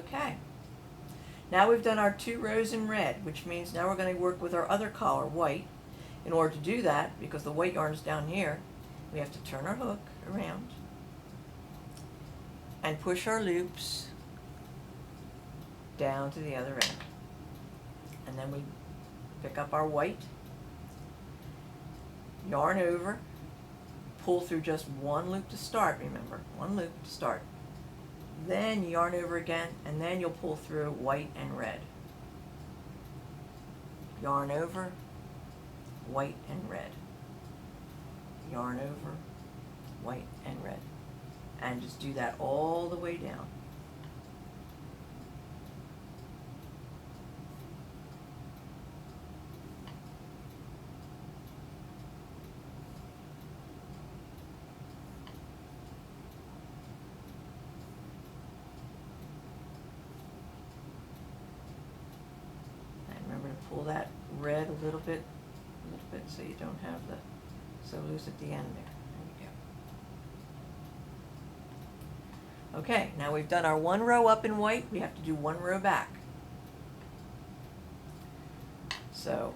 Okay. Now we've done our 2 rows in red, which means now we're going to work with our other color, white. In order to do that, because the white yarn is down here, we have to turn our hook around and push our loops down to the other end. And then we pick up our white, yarn over, pull through just 1 loop to start, remember, 1 loop to start. Then yarn over again, and then you'll pull through white and red. Yarn over, white and red. Yarn over, white and red. And just do that all the way down. Pull that red a little bit so you don't have the so loose at the end there. There you go. Okay, now we've done our 1 row up in white, we have to do 1 row back. So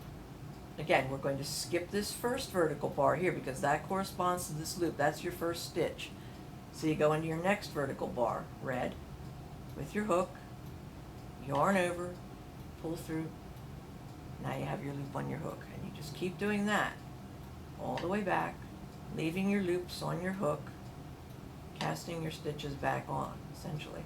again, we're going to skip this first vertical bar here because that corresponds to this loop. That's your first stitch. So you go into your next vertical bar, red, with your hook, yarn over, pull through. Now you have your loop on your hook, and you just keep doing that all the way back, leaving your loops on your hook, casting your stitches back on, essentially.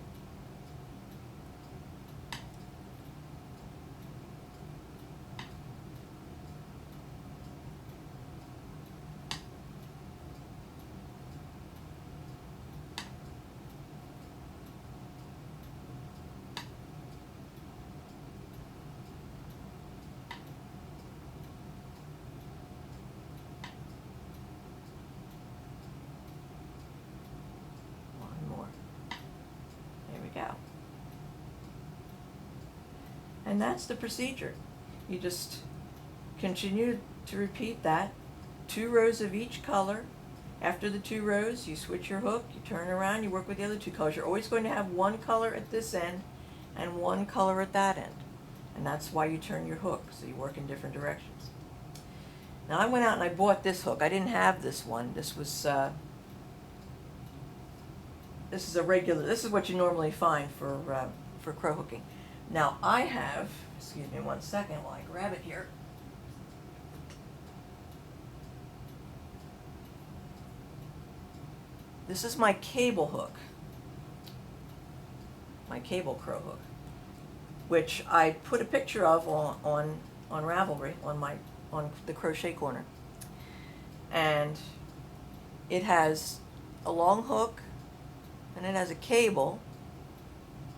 And that's the procedure. You just continue to repeat that. 2 rows of each color. After the 2 rows, you switch your hook, you turn around, you work with the other 2 colors. You're always going to have 1 color at this end and 1 color at that end. And that's why you turn your hook, so you work in different directions. Now I went out and I bought this hook. I didn't have this one. This was this is a regular. This is what you normally find for crow hooking. Now I have, excuse me 1 second while I grab it here. This is my cable hook, my cable crow hook, which I put a picture of on Ravelry on the Crochet Corner, and it has a long hook, and it has a cable,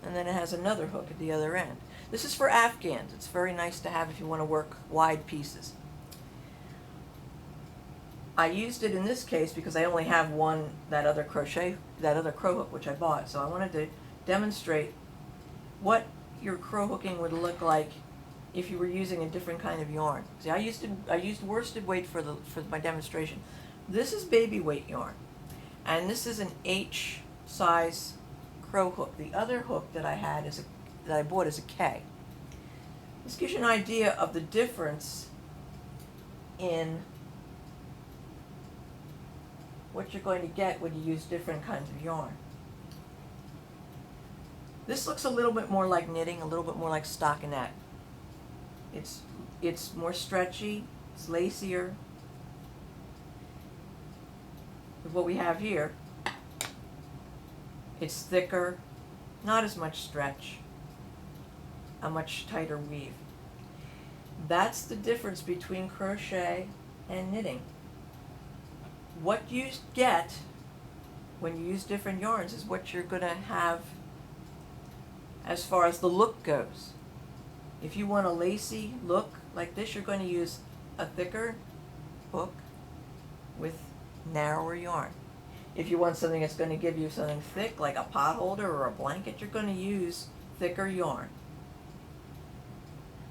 and then it has another hook at the other end. This is for Afghans. It's very nice to have if you want to work wide pieces. I used it in this case because I only have that other crow hook which I bought. So I wanted to demonstrate what your crow hooking would look like if you were using a different kind of yarn. See, I used worsted weight for my demonstration. This is baby weight yarn, and this is an H size crow hook. The other hook that I bought is a K. This gives you an idea of the difference in what you're going to get when you use different kinds of yarn. This looks a little bit more like knitting, a little bit more like stockinette. It's more stretchy, it's lacier. With what we have here, it's thicker, not as much stretch, a much tighter weave. That's the difference between crochet and knitting. What you get when you use different yarns is what you're going to have as far as the look goes. If you want a lacy look like this, you're going to use a thicker hook with narrower yarn. If you want something that's going to give you something thick, like a pot holder or a blanket, you're going to use thicker yarn.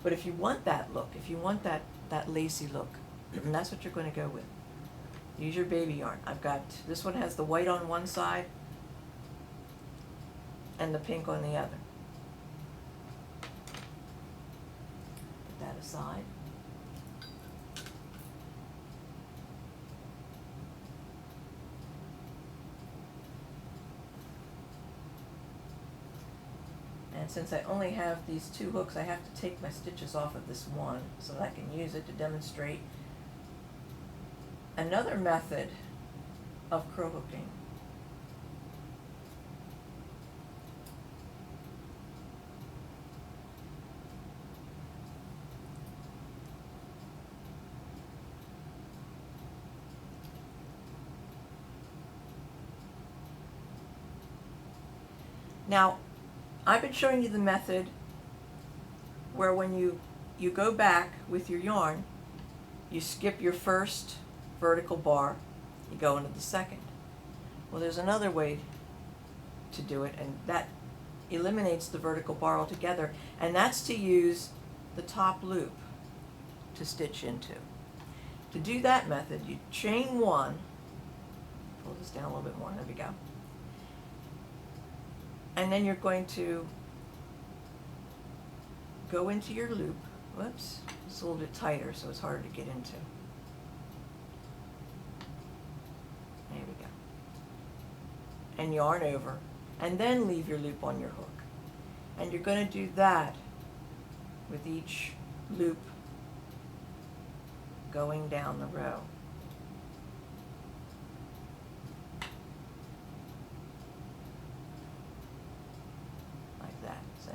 But if you want that look, if you want that lacy look, and that's what you're going to go with. Use your baby yarn. I've got, this one has the white on one side and the pink on the other. that aside. And since I only have these 2 hooks, I have to take my stitches off of this one so that I can use it to demonstrate another method of Cro-hooking. Now, I've been showing you the method where when you go back with your yarn, you skip your first vertical bar, you go into the second. Well, there's another way to do it, and that eliminates the vertical bar altogether, and that's to use the top loop to stitch into. To do that method, you chain 1, pull this down a little bit more, there we go. And then you're going to go into your loop. Whoops, it's a little bit tighter, so it's harder to get into. There we go. And yarn over, and then leave your loop on your hook. And you're going to do that with each loop going down the row. Like that, see?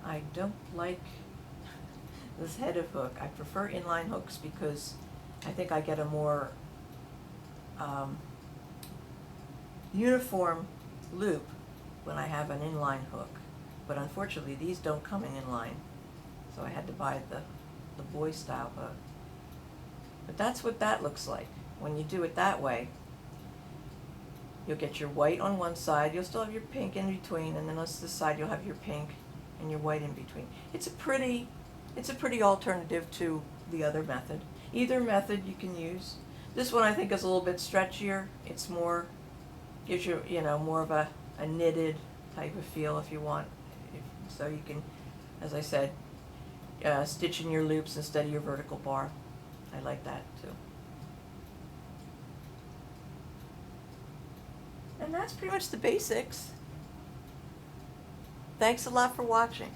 I don't like this headed hook. I prefer inline hooks because I think I get a more uniform loop when I have an inline hook. But unfortunately these don't come in inline, so I had to buy the boy style hook. But that's what that looks like. When you do it that way, you'll get your white on one side, you'll still have your pink in between, and then on this side you'll have your pink and your white in between. It's a pretty alternative to the other method. Either method you can use. This one I think is a little bit stretchier. It's more, gives you, more of a knitted type of feel if you want. So you can, as I said, stitch in your loops instead of your vertical bar. I like that too. And that's pretty much the basics. Thanks a lot for watching.